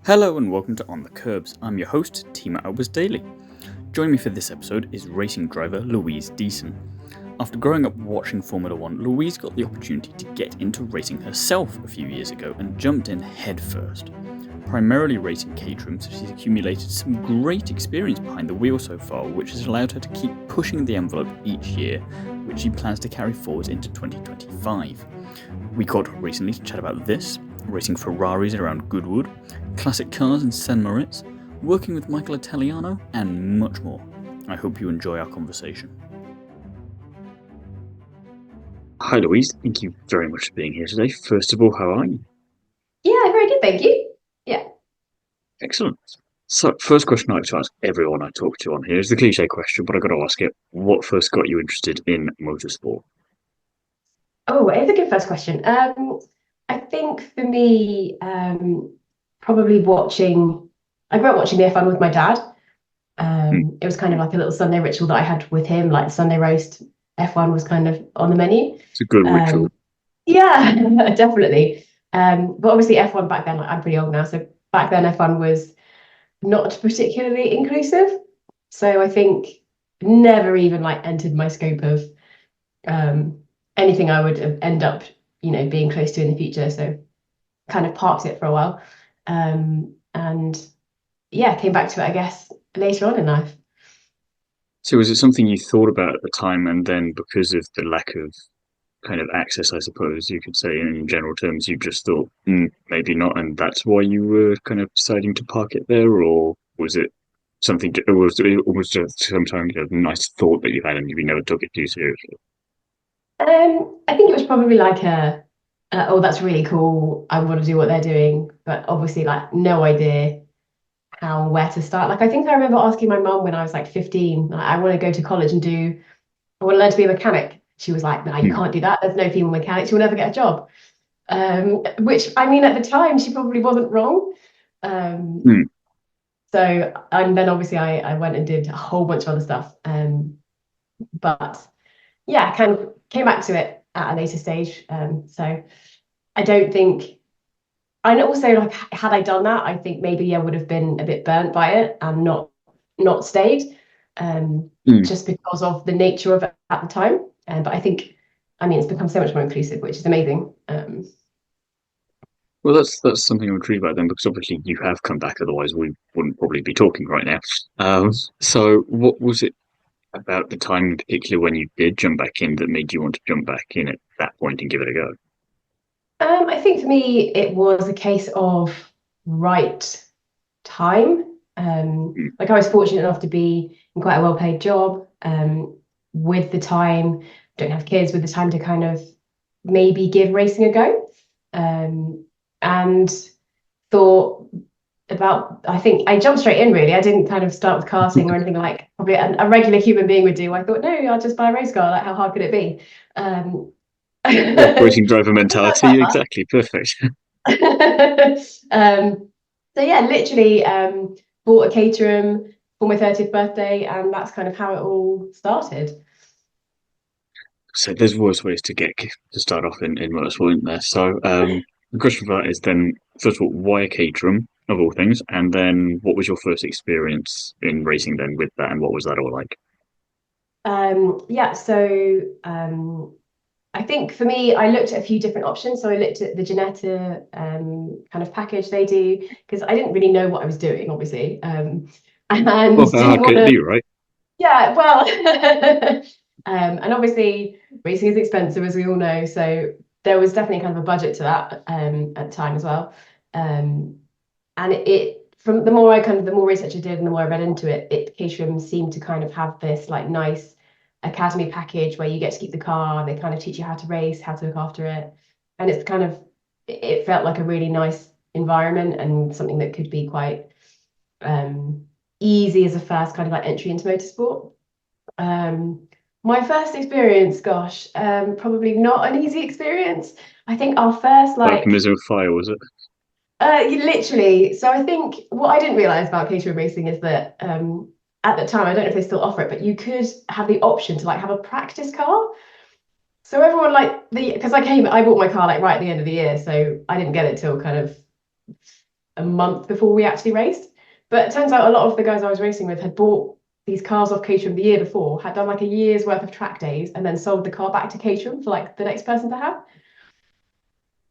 Hello and welcome to On the Kerbs. I'm your host, Tima Albers Daly. Joining me for this episode is racing driver Louise Deason. After growing up watching Formula One, Louise got the opportunity to get into racing herself a few years ago and jumped in headfirst. Primarily racing Caterhams, she's accumulated some great experience behind the wheel so far, which has allowed her to keep pushing the envelope each year, which she plans to carry forward into 2025. We caught up recently to chat about this, racing Ferraris around Goodwood, classic cars in St. Moritz, working with Michael Italiano, and much more. I hope you enjoy our conversation. Hi Louise, thank you very much for being here today. First of all, how are you? Yeah, very good, thank you. Yeah. Excellent. So, first question I like to ask everyone I talk to on here is the cliche question, but I've got to ask it. What first got you interested in motorsport? Oh, it's a good first question. I think for me, probably watching. I grew up watching the F1 with my dad. It was kind of like a little Sunday ritual that I had with him, like the Sunday roast. F1 was kind of on the menu. It's a good ritual. Yeah, definitely. But obviously F1 back then, like I'm pretty old now, so back then F1 was not particularly inclusive. So I think never even like entered my scope of anything I would end up, being close to in the future. So kind of parked it for a while. And yeah, came back to it, I guess, later on in life. So, was it something you thought about at the time, and then because of the lack of kind of access, I suppose you could say in general terms, you just thought, maybe not, and that's why you were kind of deciding to park it there, or was it something, or was it almost just some kind of nice thought that you had and you never took it too seriously? I think it was probably like oh, that's really cool. I want to do what they're doing, but obviously, like, no idea where to start. Like, I think I remember asking my mum when I was like 15, like, I want to go to college and I want to learn to be a mechanic. She was like, no, you Hmm. can't do that. There's no female mechanics. You'll never get a job. Which, I mean, at the time, she probably wasn't wrong. Um, Hmm. so, and then obviously I went and did a whole bunch of other stuff. But yeah, kind of came back to it at a later stage. So I don't think, and also like had I done that, I think maybe I would have been a bit burnt by it and not stayed, Hmm. just because of the nature of it at the time. But I think, I mean, it's become so much more inclusive, which is amazing. Well, that's something I'm intrigued about then, because obviously you have come back. Otherwise, we wouldn't probably be talking right now. So what was it about the time in particular when you did jump back in that made you want to jump back in at that point and give it a go? I think for me, it was a case of right time. Mm. Like I was fortunate enough to be in quite a well-paid job, with the time, don't have kids, with the time to kind of maybe give racing a go. And thought about, I think I jumped straight in really. I didn't kind of start with karting or anything like probably a regular human being would do. I thought, no, I'll just buy a race car. Like, how hard could it be? Um, Yeah, racing driver Something like that. mentality. Exactly, perfect. um, so yeah, literally bought a Caterham for my 30th birthday, and that's kind of how it all started. So there's worse ways to start off in motorsport, isn't there? So the question for that is then, first of all, why a Caterham of all things, and then what was your first experience in racing then with that, and what was that all like? Yeah, so I think for me, I looked at a few different options. So I looked at the Janetta kind of package they do because I didn't really know what I was doing, obviously, Well, and how didn't hard want could it to. be, right? Yeah, well, and obviously racing is expensive, as we all know. So there was definitely kind of a budget to that at the time as well. Um, and from the more research I did and the more I read into it, Caterham seemed to kind of have this like nice academy package where you get to keep the car. They kind of teach you how to race, how to look after it, and it's kind of it felt like a really nice environment and something that could be quite um, easy as a first kind of like entry into motorsport. Um, my first experience, gosh, probably not an easy experience. I think our first Baptism of fire, was it? literally. So I think what I didn't realize about caterer racing is that at the time, I don't know if they still offer it, but you could have the option to like have a practice car. So everyone like because I bought my car like right at the end of the year, so I didn't get it till kind of a month before we actually raced. But it turns out a lot of the guys I was racing with had bought these cars off Caterham the year before, had done like a year's worth of track days, and then sold the car back to Caterham for like the next person to have.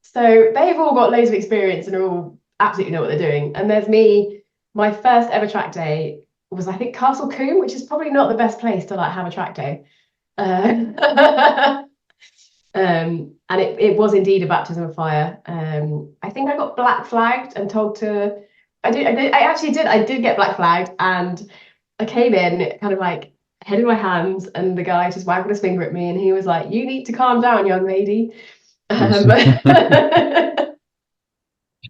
So they've all got loads of experience and are all absolutely know what they're doing. And there's me, my first ever track day was I think Castle Combe, which is probably not the best place to like have a track day. And it was indeed a baptism of fire. I think I got black flagged and told to. I did get black flagged, and I came in kind of like head in my hands, and the guy just waggled his finger at me, and he was like, "You need to calm down, young lady."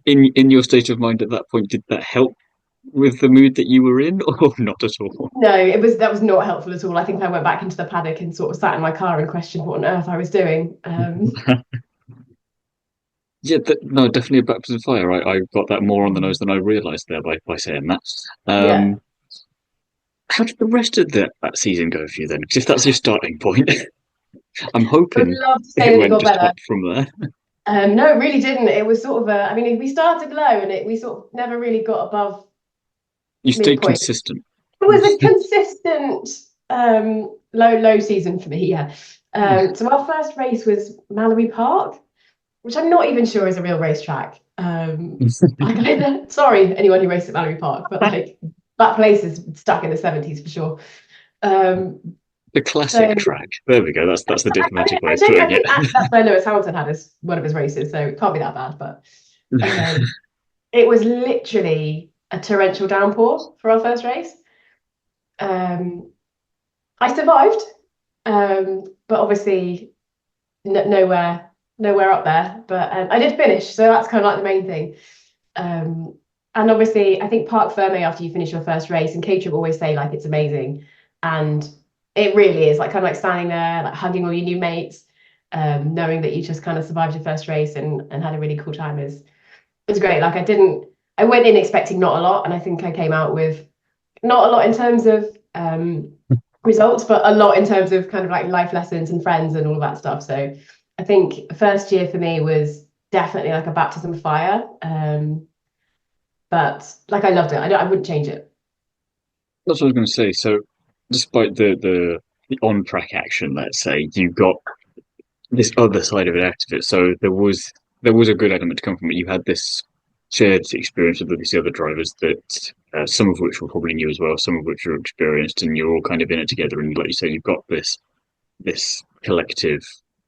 In your state of mind at that point, did that help with the mood that you were in, or not at all? No, that was not helpful at all. I think I went back into the paddock and sort of sat in my car and questioned what on earth I was doing. Yeah, no, definitely a baptism of fire. I got that more on the nose than I realised there by saying that. Yeah, How did the rest of that season go for you then? Because if that's your starting point, I'm I would hoping love to say it that it went got just better. up from there. No, it really didn't. It was sort of I mean, we started low and we sort of never really got above You stayed midpoint. consistent. It was a consistent low season for me, yeah. So our first race was Mallory Park, which I'm not even sure is a real racetrack. Sorry, anyone who raced at Mallory Park, but like that place is stuck in the 70s for sure. Um, The so classic track. There we go. That's the diplomatic way I of think putting it. actually that's where Lewis Hamilton had one of his races, so it can't be that bad. But it was literally a torrential downpour for our first race. Um, I survived, but obviously nowhere up there. But I did finish, so that's kind of like the main thing. And obviously, I think Parc Fermé after you finish your first race, and Caterham always say like it's amazing, and it really is. Like kind of like standing there, like hugging all your new mates, knowing that you just kind of survived your first race and had a really cool time is great. Like I went in expecting not a lot, and I think I came out with not a lot in terms of results, but a lot in terms of kind of like life lessons and friends and all of that stuff. So I think first year for me was definitely like a baptism of fire. But like I loved it. I wouldn't change it. That's what I was going to say. So, despite the on track action, let's say you got this other side of it out of it. So there was a good element to come from it. You had this shared experience with these other drivers that some of which were probably new as well, some of which were experienced, and you're all kind of in it together. And like you say, you've got this collective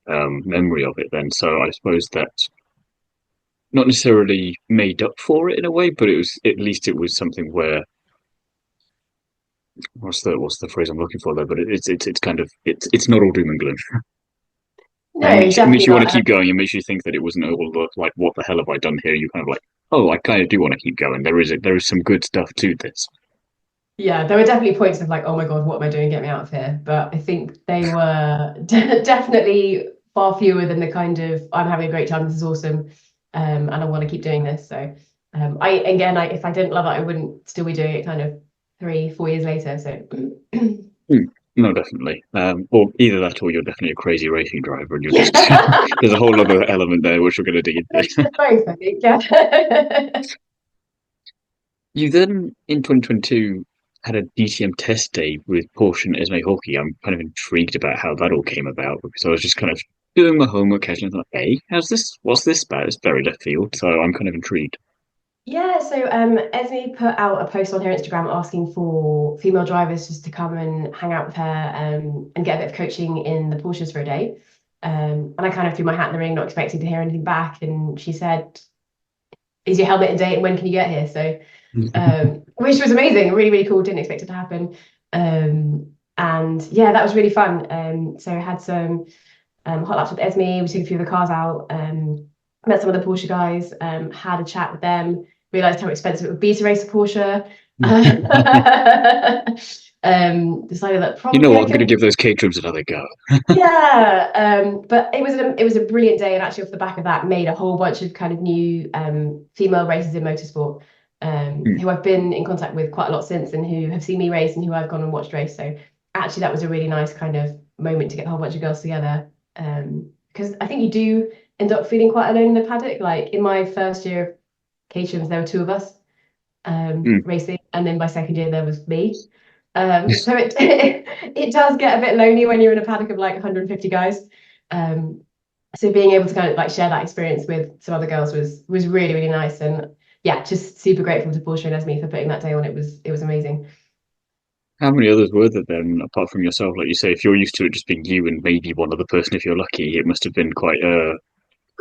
memory of it. Then, so I suppose that not necessarily made up for it in a way, but it was at least it was something where what's the phrase I'm looking for there? But it's kind of it's not all doom and gloom. No, It makes definitely you want to not. keep going. It makes you think that it wasn't all like what the hell have I done here? You kind of like, oh, I kind of do want to keep going. There is some good stuff to this. Yeah, there were definitely points of like, oh my God, what am I doing? Get me out of here. But I think they were definitely far fewer than the kind of I'm having a great time. This is awesome, and I want to keep doing this. So if I didn't love it, I wouldn't still be doing it. Kind of 3, 4 years later. So Hmm. No, definitely. Or either that, or you're definitely a crazy racing driver, and you're just yeah, there's a whole other element there which we're going to dig into. both I think. Yeah. You then in 2022 had a DTM test day with Porsche and Esmee Hawkey. I'm kind of intrigued about how that all came about because I was just kind of doing my homework casually and thought, hey, how's this? What's this about? It's very left field, so I'm kind of intrigued. Yeah, so Esme put out a post on her Instagram asking for female drivers just to come and hang out with her and get a bit of coaching in the Porsches for a day. And I kind of threw my hat in the ring, not expecting to hear anything back. And she said, "Is your helmet in date? And when can you get here?" So, which was amazing, really, really cool. Didn't expect it to happen. And yeah, that was really fun. So I had some hot laps with Esme. We took a few of the cars out. Met some of the Porsche guys, had a chat with them, realized how expensive it would be to race a Porsche. Decided that You probably know what? I I'm going to couldn't. give those Caterhams another go. Yeah, but it was a brilliant day, and actually off the back of that, made a whole bunch of kind of new female racers in motorsport, Hmm. who I've been in contact with quite a lot since, and who have seen me race, and who I've gone and watched race. So actually, that was a really nice kind of moment to get a whole bunch of girls together, because I think you do end up feeling quite alone in the paddock. Like in my first year Caterhams, there were two of us Mm. racing, and then by second year there was me. So it it does get a bit lonely when you're in a paddock of like 150 guys. Um, so being able to kind of like share that experience with some other girls was really, really nice. And yeah, just super grateful to Porsche and Esmee for putting that day on. It was amazing. How many others were there then, apart from yourself? Like you say, if you're used to it just being you and maybe one other person, if you're lucky, it must have been quite a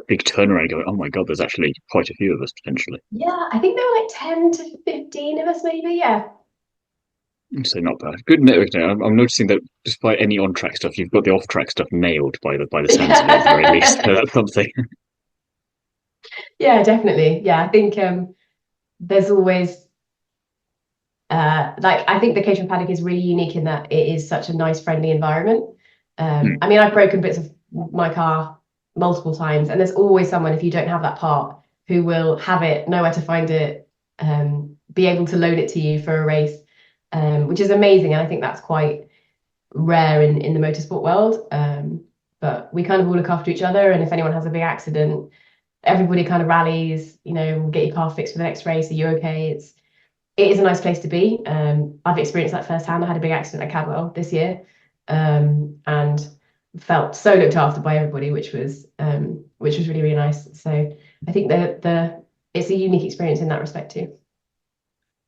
big turnaround. Going, oh my god, there's actually quite a few of us potentially. Yeah, I think there were like 10 to 15 of us maybe. Yeah. So not bad. Good network now. I'm noticing that despite any on-track stuff, you've got the off-track stuff nailed by the sounds of it at the very least. That's something. Yeah, definitely. Yeah, I think there's always like I think the Caterham paddock is really unique in that it is such a nice, friendly environment. Hmm. I mean, I've broken bits of my car multiple times, and there's always someone, if you don't have that part, who will have it, know where to find it, be able to loan it to you for a race, which is amazing. And I think that's quite rare in the motorsport world. But we kind of all look after each other, and if anyone has a big accident, everybody kind of rallies. We'll get your car fixed for the next race. Are you okay? It is a nice place to be. I've experienced that firsthand. I had a big accident at Cadwell this year, and felt so looked after by everybody, which was really, really nice. So I think the it's a unique experience in that respect too.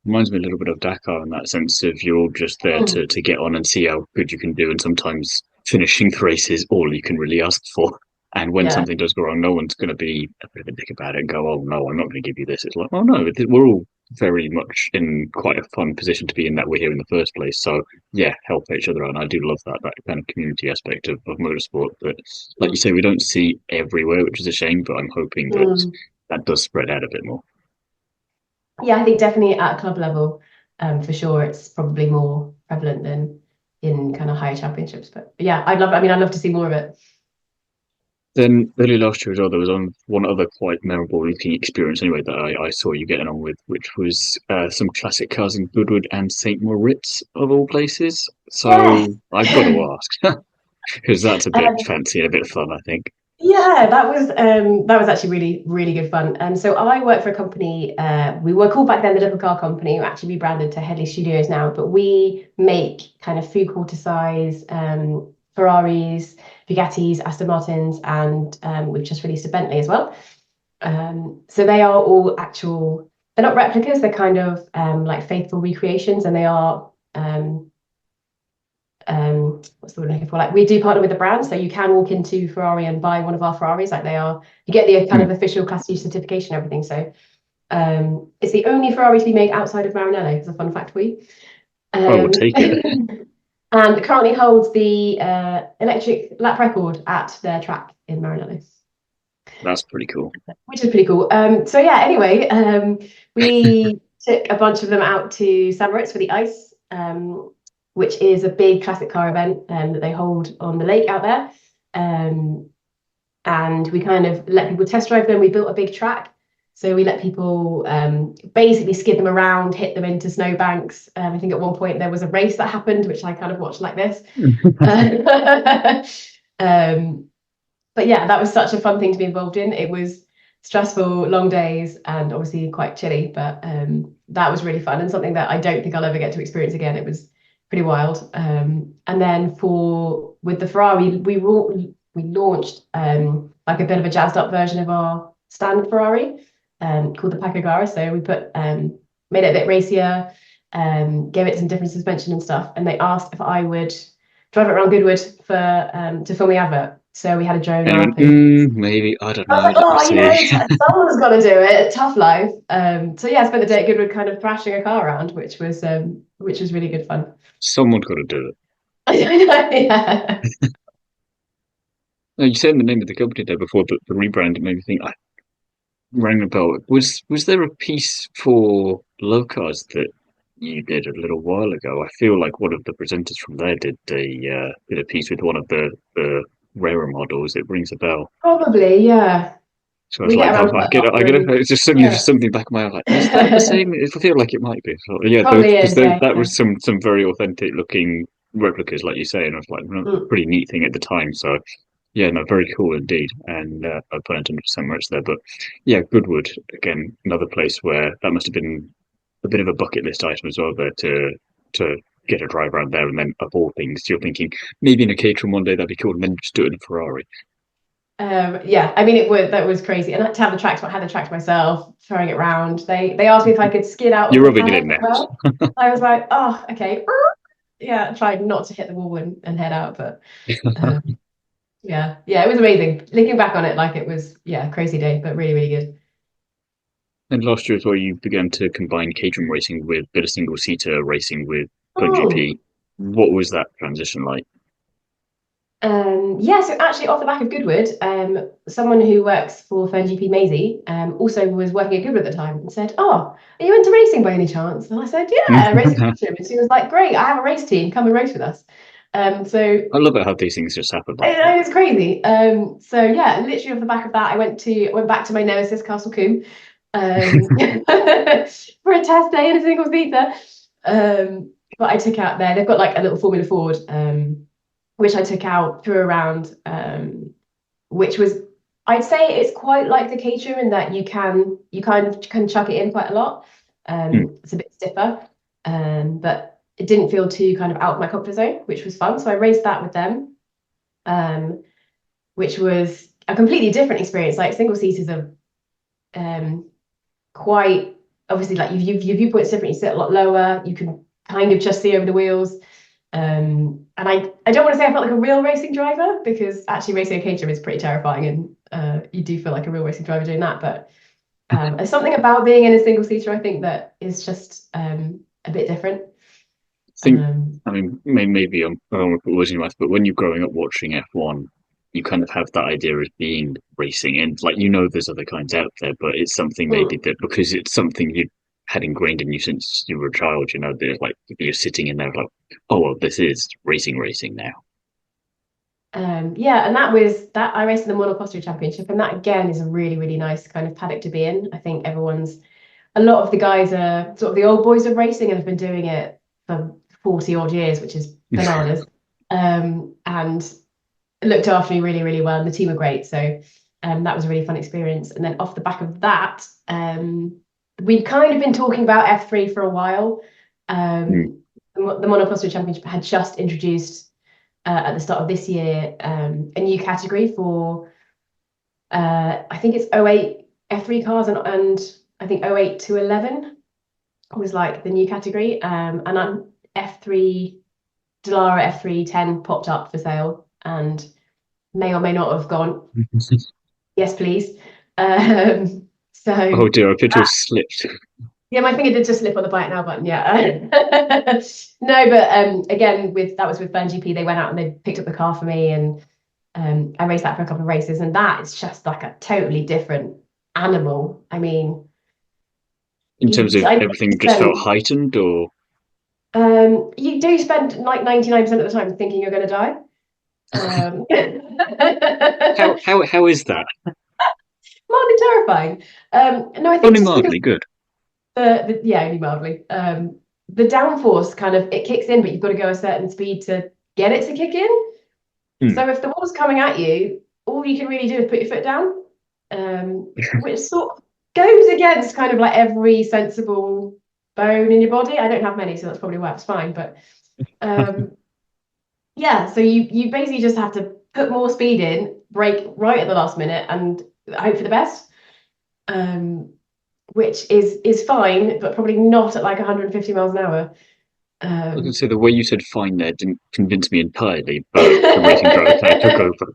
Reminds me a little bit of Dakar in that sense of you're just there Mm. to get on and see how good you can do, and sometimes finishing the race is all you can really ask for. And when Yeah. something does go wrong, no one's going to be a bit of a dick about it and go, "Oh no, I'm not going to give you this." It's like, "Oh no, we're all very much in quite a fun position to be in that we're here in the first place." So yeah, help each other out. And I do love that kind of community aspect of motorsport that, like you say, we don't see everywhere, which is a shame. But I'm hoping that Mm. that does spread out a bit more. Yeah, I think definitely at a club level, for sure, it's probably more prevalent than in kind of higher championships. But yeah, I mean, I'd love to see more of it. Then early last year as well, there was one other quite memorable looking experience anyway that I saw you getting on with, which was some classic cars in Goodwood and St. Moritz of all places. Yes. So I've got to ask because that's a bit Um, fancy and a bit fun, I think. Yeah, that was actually really, really good fun. So I work for a company, we were called back then the Little Car Company, we're actually rebranded to Headley Studios now, but we make kind of food quarter size Ferraris, Bugattis, Aston Martins, and we've just released a Bentley as well. So they are all actual, they're not replicas, they're kind of like faithful recreations, and they are what's the word I'm looking for? Like we do partner with the brand, so you can walk into Ferrari and buy one of our Ferraris. Like they are, you get the kind Hmm. of official Class C certification and everything. So it's the only Ferrari to be made outside of Maranello. It's a fun fact for you. I will Um, take it. and currently holds the electric lap record at their track in Maranello, That's pretty cool. which is pretty cool. So yeah, anyway, we took a bunch of them out to St. Moritz for the ice. Which is a big classic car event that they hold on the lake out there. And we kind of let people test drive them. We built a big track. So we let people basically skid them around, hit them into snowbanks. I think at one point there was a race that happened, which I kind of watched like this. um, but yeah, that was such a fun thing to be involved in. It was stressful, long days, and obviously quite chilly, but that was really fun and something that I don't think I'll ever get to experience again. It was pretty wild. And then with the Ferrari, we launched like a bit of a jazzed up version of our standard Ferrari called the Pacagara. So we made it a bit racier, gave it some different suspension and stuff. And they asked if I would drive it around Goodwood for to film the advert. So we had a drone And I up went, and maybe, I don't I was know, like, let me oh, see. someone's got to do it. Tough life. So yeah, I spent the day at Goodwood kind of thrashing a car around, which was really good fun. Someone's got to do it. Yeah. No, you said the name of the company there before, but the rebrand made me think I rang a bell. Was there a piece for Locars that you did a little while ago? I feel like one of the presenters from there did a piece with one of the rarer models. It rings a bell. Probably, yeah. So I was We get like, around oh, quite a lot I get it. and It's just suddenly yeah. just something back in my eye. Like, is that the same? I feel like it might be. So, yeah, Probably because is, yeah, that yeah. was some very authentic looking replicas, like you say, and I was like, Mm. pretty neat thing at the time. So Yeah, no, very cool indeed. And I put into so much there. But yeah, Goodwood, again, another place where that must have been a bit of a bucket list item as well there to get a drive around there. And then, of all things, you're thinking maybe in a Caterham one day that'd be cool, and then just do it in a Ferrari. Yeah, I mean that was crazy. And I had to have the tracks, I had the tracks myself, throwing it around. They asked me if I could skid out of You're the rubbing it paddock in as there. well. I was like, oh, okay. Yeah, I tried not to hit the wall and head out, but um, yeah, it was amazing. Looking back on it, like it was, yeah, crazy day, but really, really good. And last year as well, you began to combine Caterham racing with a bit of single-seater racing with Oh. GP. What was that transition like? Yeah, so actually off the back of Goodwood, someone who works for FernGP Maisie also was working at Goodwood at the time and said, oh, are you into racing by any chance? And I said, yeah, racing Caterham. And she was like, great, I have a race team, come and race with us. So I love it how these things just happen like that. it was crazy. So yeah, literally off the back of that, I went back to my nemesis, Castle Coombe, for a test day in a single seater. But I took out there, they've got like a little Formula Ford. Which I took out through around, which was, I'd say it's quite like the Caterham in that you kind of can chuck it in quite a lot. Hmm. It's a bit stiffer, but it didn't feel too kind of out of my comfort zone, which was fun. So I raced that with them, which was a completely different experience. Like single seaters are quite obviously like your viewpoint's different. You sit a lot lower. You can kind of just see over the wheels. And I don't want to say I felt like a real racing driver because actually racing a Caterham is pretty terrifying and you do feel like a real racing driver doing that. But there's something about being in a single seater, I think, that is just a bit different. Think, Um, I mean, maybe I don't want to put words in your mouth, but when you're growing up watching F1, you kind of have that idea of being racing, and like there's other kinds out there, but it's something maybe mm, that because it's something you had ingrained in you since you were a child, there's like you're sitting in there like, oh well, this is racing now. yeah, and that was that I raced in the Motorsport Championship, and that again is a really, really nice kind of paddock to be in. I think a lot of the guys are sort of the old boys of racing and have been doing it for 40 odd years, which is bananas. And looked after me really, really well, and the team were great. So that was a really fun experience. And then off the back of that, we'd kind of been talking about F3 for a while. Mm. The Monoposto Championship had just introduced at the start of this year a new category for I think it's '08 F3 cars and I think '08 to 11 was like the new category. And I'm F3 Delara F3 10 popped up for sale and may or may not have gone, yes, please. So Oh dear, I appear to have slipped. yeah, my finger did just slip on the buy it now button. Yeah. No, but again, with that was with Burn GP, they went out and they picked up the car for me and I raced that for a couple of races, and that is just like a totally different animal. I mean, In terms of I everything just felt spend heightened, or you do spend like 99% of the time thinking you're going to die. how is that? Mildly terrifying. No, I think Only just because mildly good. yeah, only mildly. The downforce kind of it kicks in, but you've got to go a certain speed to get it to kick in. Hmm. So if the wall's coming at you, all you can really do is put your foot down, which sort of goes against kind of like every sensible bone in your body. I don't have many, so that's probably why it's fine. But um, yeah, so you basically just have to put more speed in, brake right at the last minute, and hope for the best. Um, which is fine, but probably not at like 150 miles an hour. I was going to Um, say the way you said fine there didn't convince me entirely, but the racing driver kind of took over.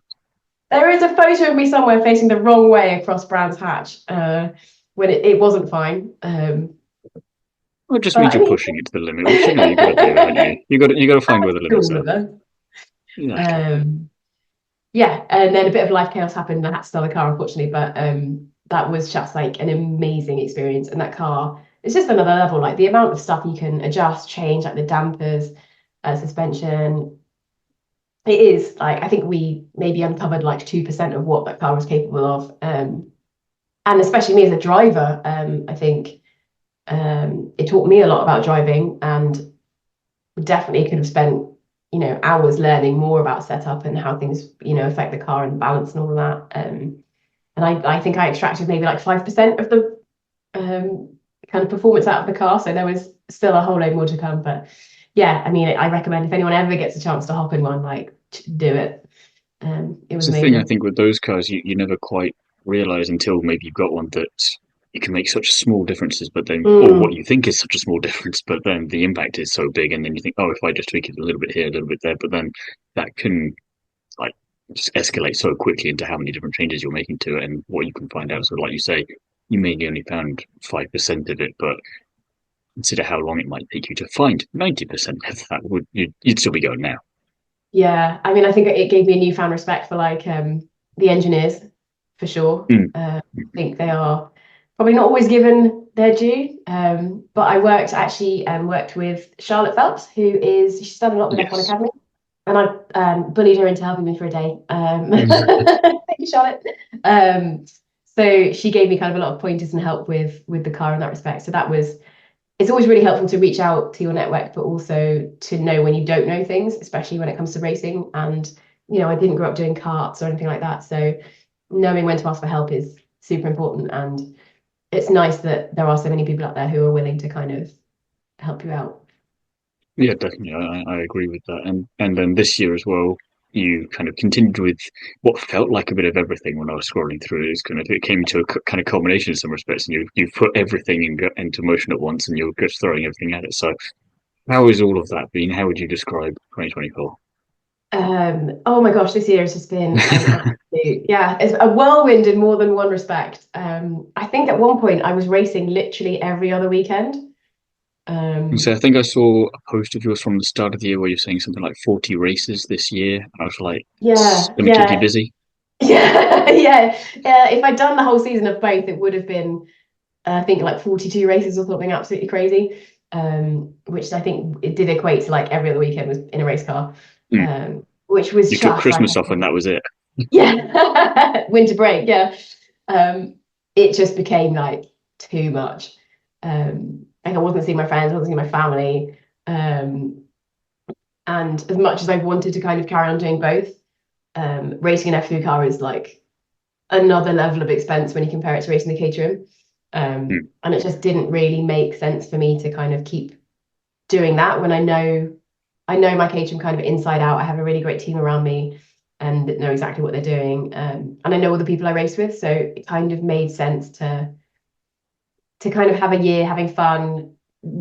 there is a photo of me somewhere facing the wrong way across Brands Hatch when it wasn't fine. Well, it just But means I you're mean, pushing it to the limit, which you got to do, haven't you? You got to find where the limits all are. of them. Exactly. Um, yeah, and then a bit of life chaos happened. I had to sell the car, unfortunately, but that was just like an amazing experience. And that car, it's just another level. Like the amount of stuff you can adjust, change, like the dampers, suspension. It is like I think we maybe uncovered like 2% of what that car was capable of. And especially me as a driver, I think it taught me a lot about driving and definitely could have spent, hours learning more about setup and how things, affect the car and balance and all of that. And I think I extracted maybe like 5% of the kind of performance out of the car. So there was still a whole load more to come. But yeah, I mean, I recommend if anyone ever gets a chance to hop in one, like do it. It It's was the thing I amazing. think with those cars, you never quite realize until maybe you've got one that you can make such small differences, but then, or what Mm, you think is such a small difference, but then the impact is so big, and then you think, oh, if I just tweak it a little bit here, a little bit there, but then that can like just escalate so quickly into how many different changes you're making to it and what you can find out. So, like you say, you maybe only found 5% of it, but consider how long it might take you to find 90% of that. You'd still be going now. yeah, I mean, I think it gave me a newfound respect for like the engineers for sure. Mm. I think they are probably not always given their due. But I worked with Charlotte Phelps, she's done a lot with F1 Yes. Academy, and I bullied her into helping me for a day. Thank you, Charlotte. So she gave me kind of a lot of pointers and help with the car in that respect. So it's always really helpful to reach out to your network, but also to know when you don't know things, especially when it comes to racing. And, I didn't grow up doing karts or anything like that. So knowing when to ask for help is super important. And it's nice that there are so many people out there who are willing to kind of help you out. Yeah, definitely. I agree with that. And then this year as well, you kind of continued with what felt like a bit of everything when I was scrolling through. It came to a kind of culmination in some respects, and you've put everything into motion at once, and you're just throwing everything at it. So, how has all of that been? How would you describe 2024? Oh my gosh, this year has just been an absolute, yeah, it's a whirlwind in more than one respect. I think at one point I was racing literally every other weekend. So Um, I think I saw a post of yours from the start of the year where you're saying something like 40 races this year. And I was like, it's yeah, going to keep you yeah. busy. Yeah, yeah, yeah. If I'd done the whole season of both, it would have been, I think, like 42 races or something absolutely crazy. Which I think it did equate to like every other weekend was in a race car. Mm. Which was You took just like, Christmas off and that was it. yeah, winter break, yeah. It just became like too much. Like I wasn't seeing my friends, I wasn't seeing my family. And as much as I wanted to kind of carry on doing both, racing an F3 car is like another level of expense when you compare it to racing the Caterham. Mm. And it just didn't really make sense for me to kind of keep doing that when I know my Caterham kind of inside out. I have a really great team around me and that know exactly what they're doing. And I know all the people I race with. So it kind of made sense to kind of have a year having fun,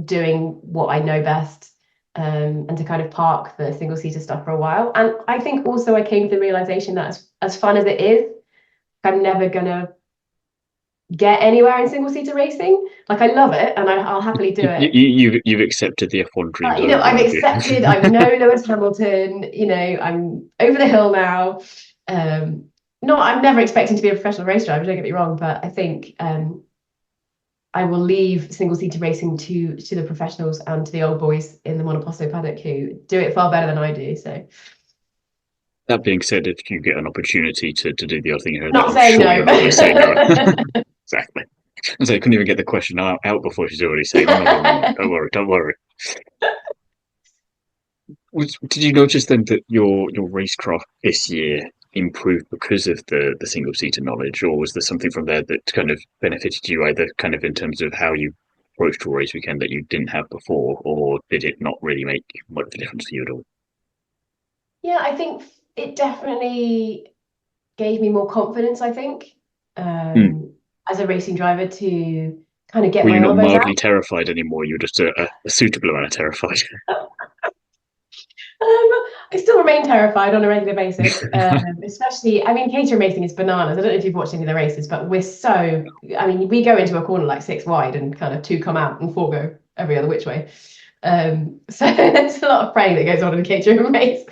doing what I know best, and to kind of park the single seater stuff for a while. And I think also I came to the realization that as fun as it is, I'm never gonna get anywhere in single seater racing. Like I love it and I'll happily do it. You've accepted the F1 dream's over, I've have you? accepted, I know Lewis Hamilton, I'm over the hill now. Not, I'm never expecting to be a professional race driver, don't get me wrong, but I think I will leave single seater racing to the professionals and to the old boys in the monoposto paddock who do it far better than I do. So That being said, if you get an opportunity to do the other thing here, there, not I'm saying sure no. you're not going to say no. Exactly. And so I couldn't even get the question out before she's already saying, oh, no, no, no, no, don't worry, don't worry. Did you notice then that your racecraft this year improved because of the single seater knowledge, or was there something from there that kind of benefited you either kind of in terms of how you approached your race weekend that you didn't have before, or did it not really make much of a difference for you at all? Yeah, I think it definitely gave me more confidence, I think, Hmm. as a racing driver to kind of get Were my you not elbows out. mildly terrified anymore? You're just a suitable amount of terrified. I still remain terrified on a regular basis, especially, I mean, cater racing is bananas. I don't know if you've watched any of the races, but I mean, we go into a corner like six wide and kind of two come out and four go every other which way. So there's a lot of praying that goes on in a catering race.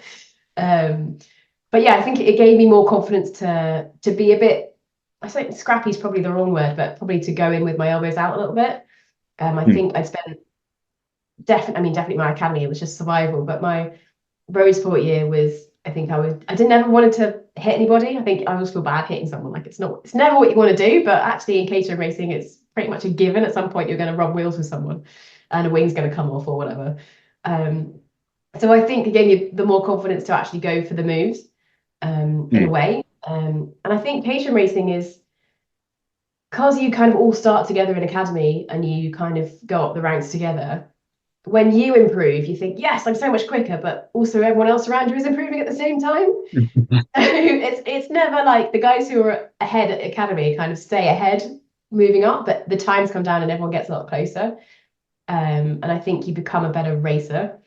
Um, but yeah, I think it gave me more confidence to be a bit, I think scrappy is probably the wrong word, but probably to go in with my elbows out a little bit. I Hmm. think I'd spent definitely my academy, it was just survival, but my road sport year was, I think I didn't ever wanted to hit anybody. I think I always feel bad hitting someone. Like it's never what you want to do, but actually in catering racing, it's pretty much a given. At some point, you're going to rub wheels with someone, and a wing's going to come off or whatever. Um, So I think again, the more confidence to actually go for the moves in a Mm. way. And I think Caterham racing is because you kind of all start together in academy and you kind of go up the ranks together. When you improve, you think, yes, I'm so much quicker, but also everyone else around you is improving at the same time. It's never like the guys who are ahead at academy kind of stay ahead moving up, but the times come down and everyone gets a lot closer. And I think you become a better racer.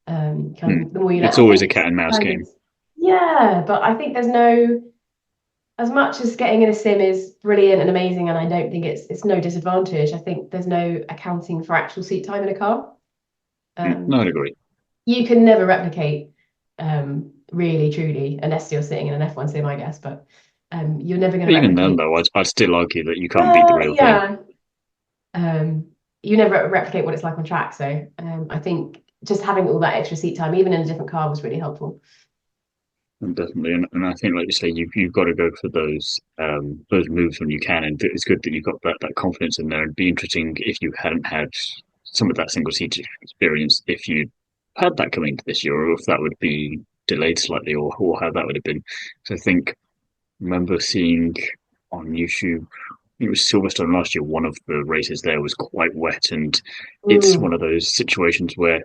Kind Mm. of the more you learn. It's I always a think cat and mouse kind of game. yeah, but I think there's no as much as getting in a sim is brilliant and amazing, and I don't think it's no disadvantage. I think there's no accounting for actual seat time in a car. No, Um, I'd agree. you can never replicate really truly unless you're sitting in an F1 sim, I guess, but you're never going to Even then, replicate. though, I'd still argue that you can't beat the Well, real thing. yeah, um, you never replicate what it's like on track. So I think just having all that extra seat time, even in a different car, was really helpful. And definitely, and I think, like you say, you've got to go for those moves when you can, and it's good that you've got that confidence in there. It'd be interesting if you hadn't had some of that single seat experience, if you had that coming into this year, or if that would be delayed slightly, or how that would have been. So I think remember seeing on YouTube, it was Silverstone last year. One of the races there was quite wet, and it's one Mm, of those situations where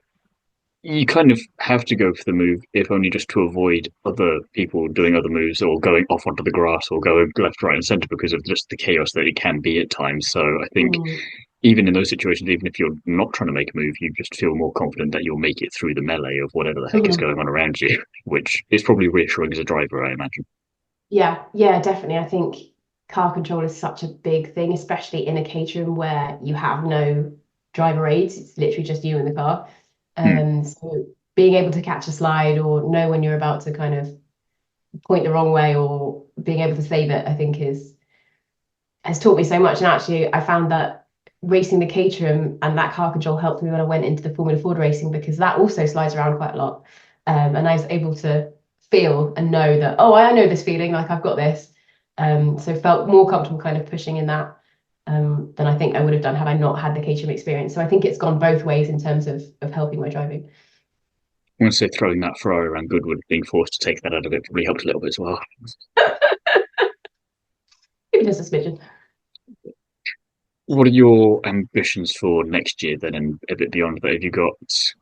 you kind of have to go for the move, if only just to avoid other people doing other moves or going off onto the grass or going left, right, and centre because of just the chaos that it can be at times. So I think mm, even in those situations, even if you're not trying to make a move, you just feel more confident that you'll make it through the melee of whatever the heck is mhm. going on around you, which is probably reassuring as a driver, I imagine. Yeah, yeah, definitely. I think car control is such a big thing, especially in a caterum where you have no driver aids. It's literally just you in the car. Hmm. So being able to catch a slide or know when you're about to kind of point the wrong way or being able to save it, I think is has taught me so much. And actually, I found that racing the Caterham and that car control helped me when I went into the Formula Ford racing because that also slides around quite a lot. And I was able to feel and know that, oh, I know this feeling, like I've got this. So felt more comfortable kind of pushing in that than I think I would have done had I not had the Caterham experience. So I think it's gone both ways in terms of helping my driving. I want to say throwing that Ferrari around Goodwood, being forced to take that out of it probably helped a little bit as well. Maybe just a smidgen. What are your ambitions for next year then, and a bit beyond that? Have you got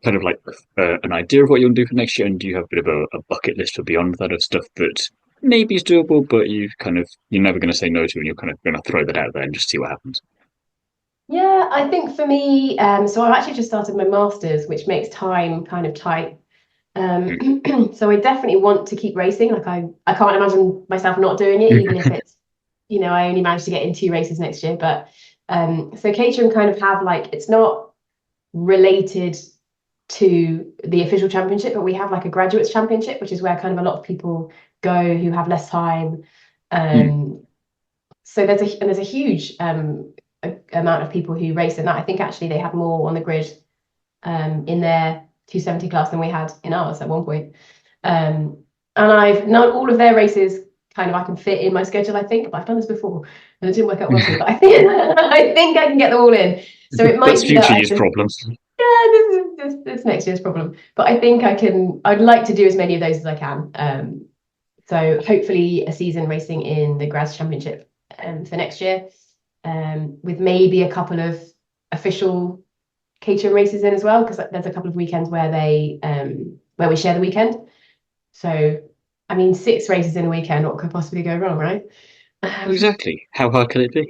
kind of like an idea of what you want to do for next year, and do you have a bit of a bucket list for beyond that of stuff that maybe is doable, but you're never going to say no to, and you're kind of going to throw that out there and just see what happens? Yeah, I think for me, so I've actually just started my master's, which makes time kind of tight. So I definitely want to keep racing. Like I can't imagine myself not doing it, even if it's, I only managed to get in 2 races next year. But so Caterham kind of have like it's not related to the official championship, but we have like a graduates championship, which is where kind of a lot of people go who have less time. Mm. Um, so there's a huge amount of people who race in that. I think actually they had more on the grid in their 270 class than we had in ours at one point. And I've not all of their races kind of I can fit in my schedule, I think, but I've done this before and it didn't work out well for me. But I think I think I can get them all in. So it might That's be that future I use just problems. this next year's problem. But I think I'd like to do as many of those as I can. So hopefully a season racing in the Graz Championship for next year, with maybe a couple of official Caterham races in as well, because there's a couple of weekends where we share the weekend. So I mean, 6 races in a weekend, what could possibly go wrong, right? Exactly. How hard can it be?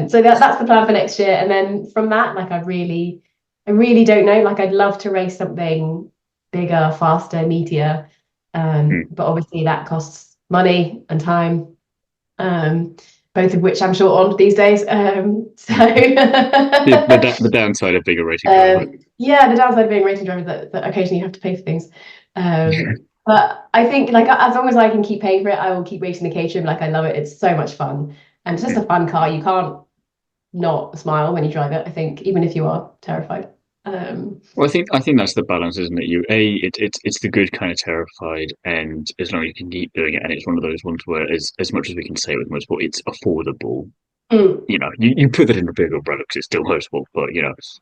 So that's the plan for next year, and then from that, like I really don't know. Like I'd love to race something bigger, faster, meatier, Mm. but obviously that costs money and time, um, both of which I'm short on these days. So The downside of being a racing driver. yeah, the downside of being a racing driver is that occasionally you have to pay for things. But I think like as long as I can keep paying for it, I will keep racing the Caterham. Like I love it. It's so much fun. And it's just a fun car. You can't not smile when you drive it, I think, even if you are terrified. Well, I think that's the balance, isn't it? It's the good kind of terrified, and as long as you can keep doing it, and it's one of those ones where, as much as we can say with motorsport, it's affordable. mm, You put it in a big umbrella because it's still motorsport, but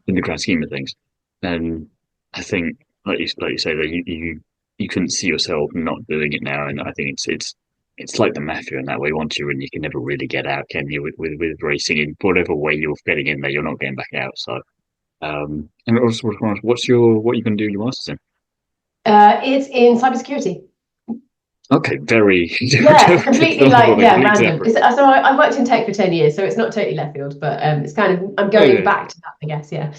in the grand scheme of things, then I think, like you say, that you couldn't see yourself not doing it now, and I think it's like the mafia in that way. Once you're in, you can never really get out, can you? With racing, in whatever way you're getting in there, you're not getting back out. So, and also, what are you going to do your masters in? It's in cybersecurity. Okay, very Yeah, completely like yeah, complete random. separate. So I worked in tech for 10 years, so it's not totally left field, but it's kind of I'm Yeah, going yeah. back to that, I guess. Yeah.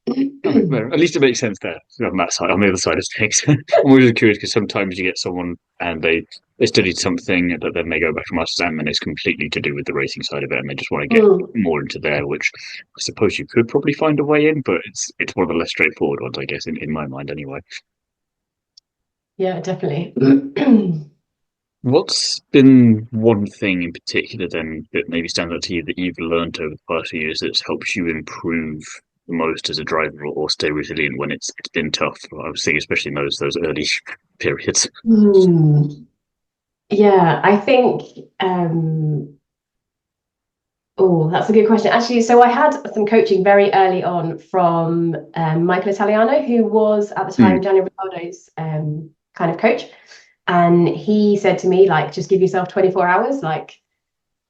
Okay, well, at least it makes sense there on that side, on the other side of things. I'm always curious because sometimes you get someone and they studied something, but then they go back to master's exam and it's completely to do with the racing side of it, and they just want to get Mm, more into there, which I suppose you could probably find a way in, but it's one of the less straightforward ones, I guess, in my mind anyway. yeah, definitely. What's been one thing in particular then that maybe stands out to you that you've learned over the past few years that's helped you improve the most as a driver or stay resilient when it's been tough? I was thinking especially in those early periods. Hmm. Yeah, I think oh, that's a good question. Actually, so I had some coaching very early on from Michael Italiano, who was at the Mm, time Daniel Ricciardo's kind of coach. And he said to me, like, just give yourself 24 hours, like,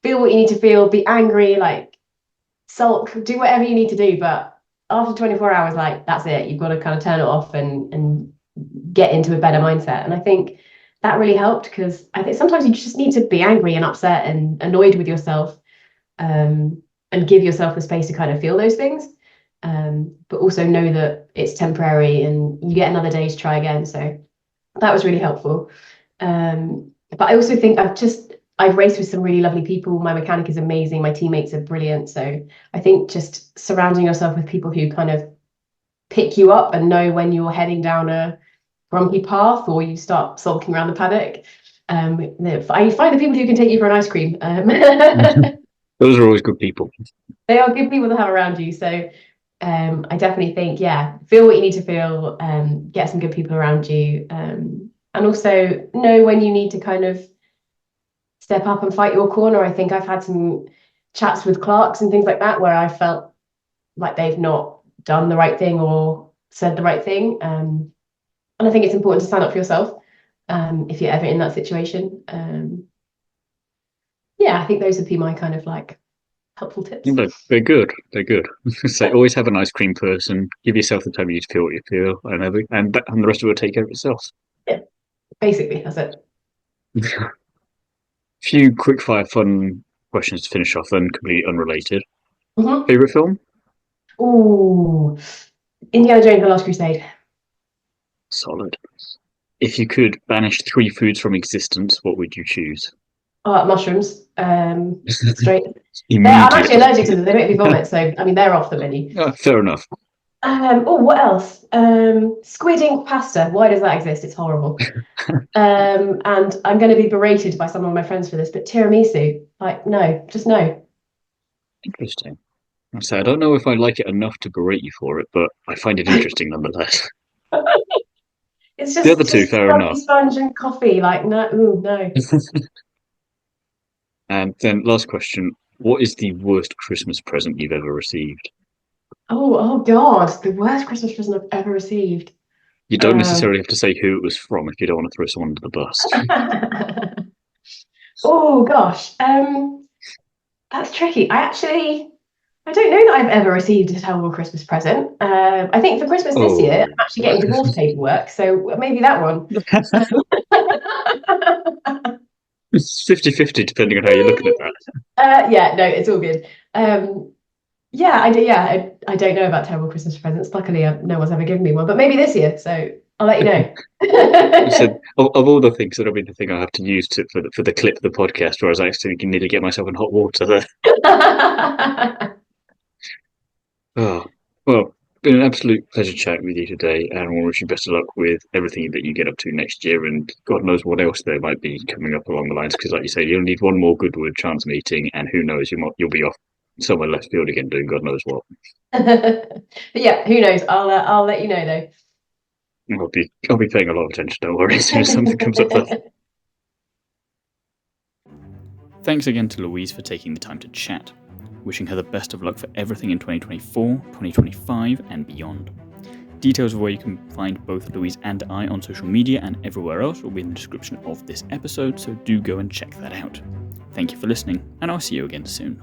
feel what you need to feel, be angry, like, sulk, do whatever you need to do. But after 24 hours, like, that's it. You've got to kind of turn it off and get into a better mindset. And I think that really helped because I think sometimes you just need to be angry and upset and annoyed with yourself and give yourself the space to kind of feel those things. But also know that it's temporary and you get another day to try again. So that was really helpful. But I also think I've raced with some really lovely people. My mechanic is amazing. My teammates are brilliant. So I think just surrounding yourself with people who kind of pick you up and know when you're heading down a grumpy path or you start sulking around the paddock. I find the people who can take you for an ice cream. those are always good people. They are good people to have around you. So I definitely think, yeah, feel what you need to feel, get some good people around you, and also know when you need to kind of step up and fight your corner. I think I've had some chats with clerks and things like that where I felt like they've not done the right thing or said the right thing. And I think it's important to stand up for yourself if you're ever in that situation. Yeah, I think those would be my kind of like helpful tips. They're good. They're good. So always have an ice cream person. Give yourself the time you need to feel what you feel, and the rest of it will take care of itself. Yeah, basically, that's it. Few quick fire fun questions to finish off, then completely unrelated. Mm-hmm. Favorite film? Ooh, Indiana Jones: The Last Crusade. Solid. If you could banish three foods from existence, what would you choose? Mushrooms. Straight. I'm actually Immediately. allergic to them. They make me vomit, so I mean they're off the menu. Fair enough. Oh, what else? Squid ink pasta. Why does that exist? It's horrible. And I'm going to be berated by some of my friends for this, but tiramisu, like no, just no. Interesting. I don't know if I like it enough to berate you for it, but I find it interesting nonetheless. It's The other two, just fair fluffy enough. sponge and coffee. Like no, ooh, no. And then last question: what is the worst Christmas present you've ever received? Oh God, the worst Christmas present I've ever received. You don't Um, necessarily have to say who it was from if you don't want to throw someone under the bus. oh gosh, that's tricky. I don't know that I've ever received a terrible Christmas present. I think for Christmas this year, Oh, I'm actually getting divorce paperwork, so maybe that one. it's 50-50 depending on how you're looking at that. Yeah, no, it's all good. Yeah, I do. Yeah, I don't know about terrible Christmas presents. Luckily, no one's ever given me one, but maybe this year. So I'll let you You said know. of all the things, that'll be the thing I have to use for the clip of the podcast, whereas I actually can nearly get myself in hot water there. Oh, well, been an absolute pleasure chatting with you today, and I want to wish you best of luck with everything that you get up to next year, and God knows what else there might be coming up along the lines. Because, like you say, you'll need one more Goodwood chance meeting, and who knows, you'll be off somewhere left field again doing God knows what. But yeah, who knows? I'll let you know though. I'll be paying a lot of attention. Don't worry, as soon as something comes up there. Thanks again to Louise for taking the time to chat. Wishing her the best of luck for everything in 2024, 2025, and beyond. Details of where you can find both Louise and I on social media and everywhere else will be in the description of this episode, so do go and check that out. Thank you for listening, and I'll see you again soon.